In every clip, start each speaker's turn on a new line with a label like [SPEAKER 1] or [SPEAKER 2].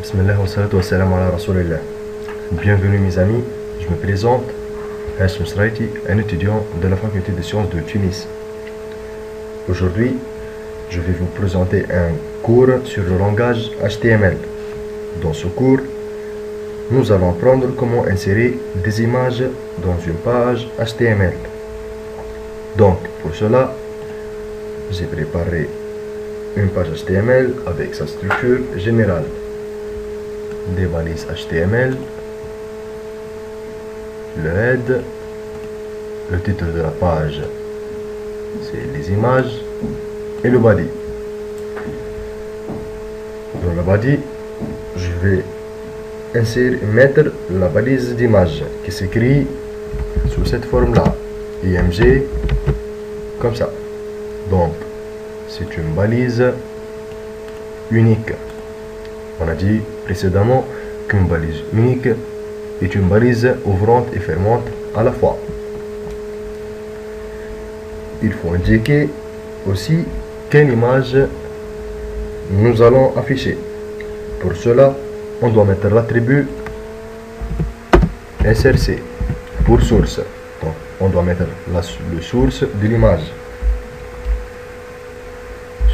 [SPEAKER 1] Bismillah wa salatu wa salam ala rasulillah. Bienvenue mes amis, je me présente, Hashim Sraiti, un étudiant de la faculté de sciences de Tunis. Aujourd'hui, je vais vous présenter un cours sur le langage HTML. Dans ce cours, nous allons apprendre comment insérer des images dans une page HTML. Donc, pour cela, j'ai préparé une page HTML avec sa structure générale. Des balises HTML, le head, le titre de la page, c'est les images, et le body. Dans le body, je vais mettre la balise d'image qui s'écrit sous cette forme-là, IMG, comme ça. Donc, c'est une balise unique. On a dit précédemment qu'une balise unique est une balise ouvrante et fermante à la fois. Il faut indiquer aussi quelle image nous allons afficher. Pour cela, on doit mettre l'attribut src pour source. Donc, on doit mettre le source de l'image.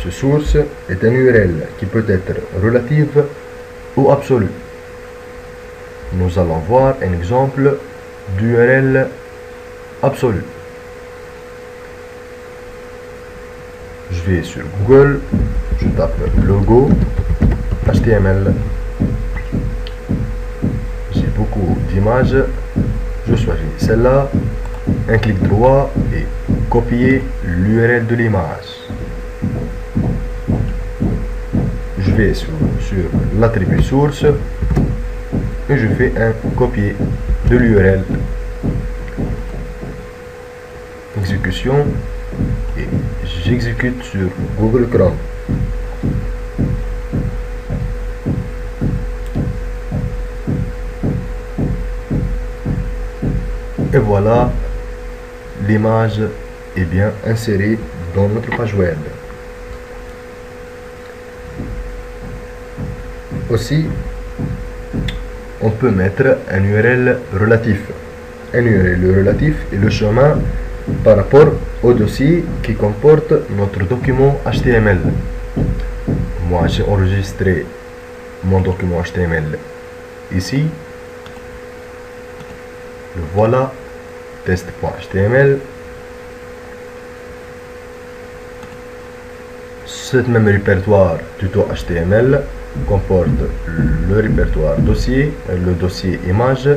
[SPEAKER 1] Ce source est un URL qui peut être relative ou absolue. Nous allons voir un exemple d'URL absolu. Je vais sur Google, je tape logo HTML. J'ai beaucoup d'images. Je choisis celle-là, un clic droit et copier l'URL de l'image. Je vais sur l'attribut source et je fais un copier de l'URL. Exécution et j'exécute sur Google Chrome. Et voilà, l'image est bien insérée dans notre page web. Aussi, on peut mettre un URL relatif. Un URL relatif est le chemin par rapport au dossier qui comporte notre document HTML. Moi, j'ai enregistré mon document HTML ici. Le voilà, test.html. Ce même répertoire tuto HTML comporte le répertoire dossier, le dossier image,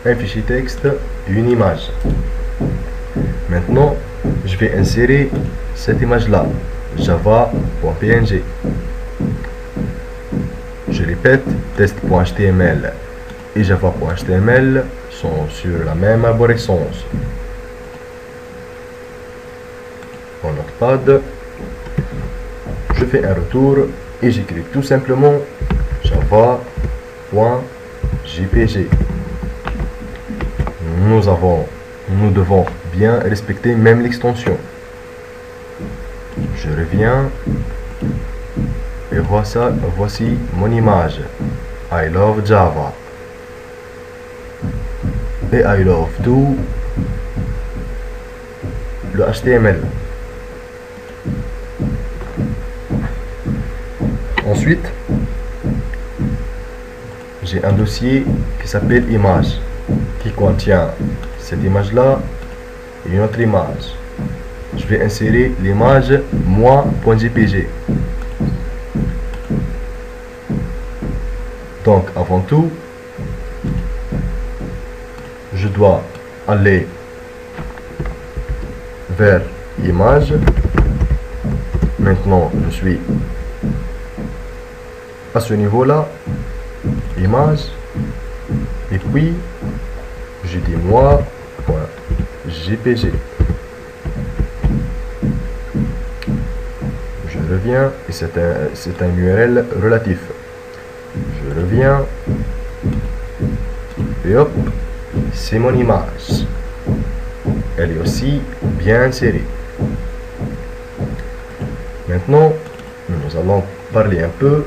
[SPEAKER 1] un fichier texte et une image. Maintenant, je vais insérer cette image-là, java.png. Je répète, test.html et java.html sont sur la même arborescence. En Notepad, je fais un retour et j'écris tout simplement java.jpg. Nous devons bien respecter même l'extension. Je reviens et voici mon image. I love Java. Et I love tout le HTML. Ensuite, j'ai un dossier qui s'appelle image, qui contient cette image-là et une autre image. Je vais insérer l'image moi.jpg. Donc, avant tout, je dois aller vers image. Maintenant, je suis à ce niveau-là, image, et puis je dis moi.jpg. Je reviens et c'est un URL relatif. Je reviens et hop, c'est mon image. Elle est aussi bien insérée. Maintenant, nous allons parler un peu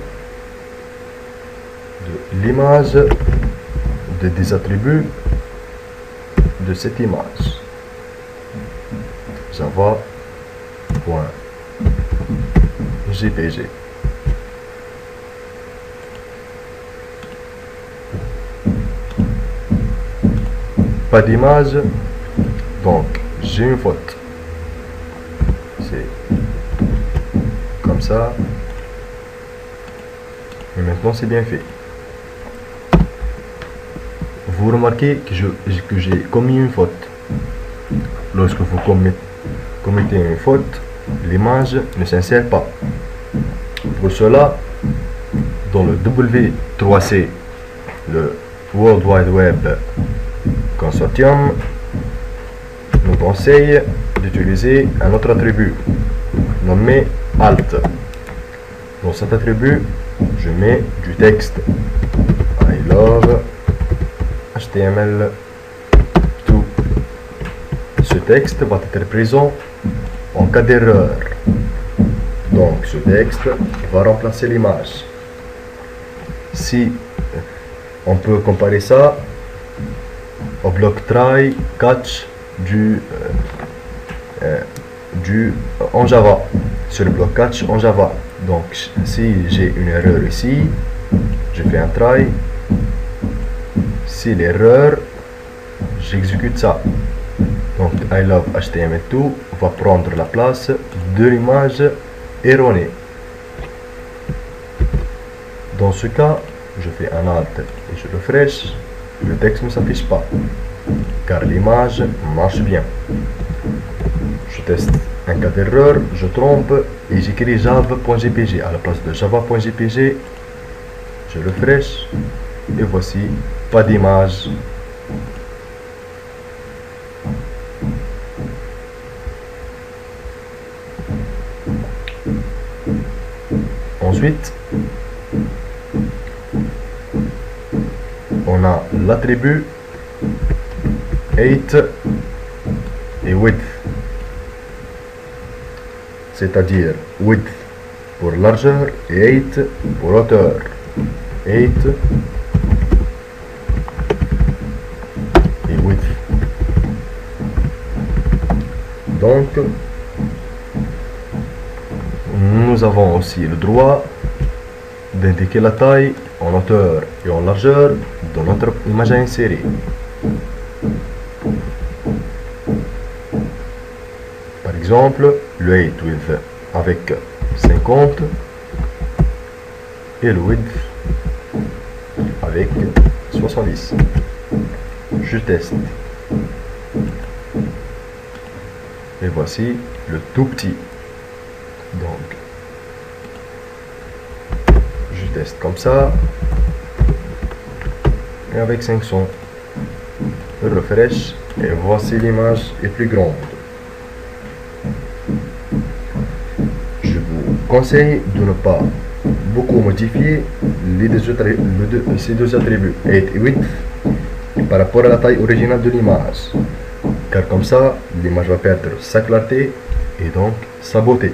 [SPEAKER 1] de l'image, des attributs de cette image. Java.jpg. Pas d'image, donc j'ai une faute. C'est comme ça. Et maintenant c'est bien fait. Vous remarquez que j'ai commis une faute. Lorsque vous commettez une faute, l'image ne s'insère pas. Pour cela, dans le W3C, le World Wide Web Consortium, nous conseille d'utiliser un autre attribut nommé alt. Dans cet attribut, je mets du texte. I love HTML2. Ce texte va être présent en cas d'erreur. Donc ce texte va remplacer l'image. Si on peut comparer ça au bloc try catch en Java, sur le bloc catch en Java. Donc si j'ai une erreur ici, je fais un try. Si l'erreur, j'exécute ça. Donc I love HTML2 va prendre la place de l'image erronée. Dans ce cas, je fais un alt et je refresh. Le texte ne s'affiche pas car l'image marche bien. Je teste un cas d'erreur, je trompe et j'écris java.jpg à la place de java.jpg. Je refresh et voici pas d'image. Ensuite, on a l'attribut height et width, c'est-à-dire width pour largeur et height pour hauteur. Height et width. Donc, nous avons aussi le droit d'indiquer la taille en hauteur et en largeur de notre image à insérer. Par exemple, le height width avec 50 et le width avec 70. Je teste. Et voici le tout petit. Donc, je teste comme ça. Et avec 500. Je refresh. Et voici l'image est plus grande. Je vous conseille de ne pas beaucoup modifier ces deux attributs, height et width, par rapport à la taille originale de l'image. Car comme ça, l'image va perdre sa clarté et donc sa beauté.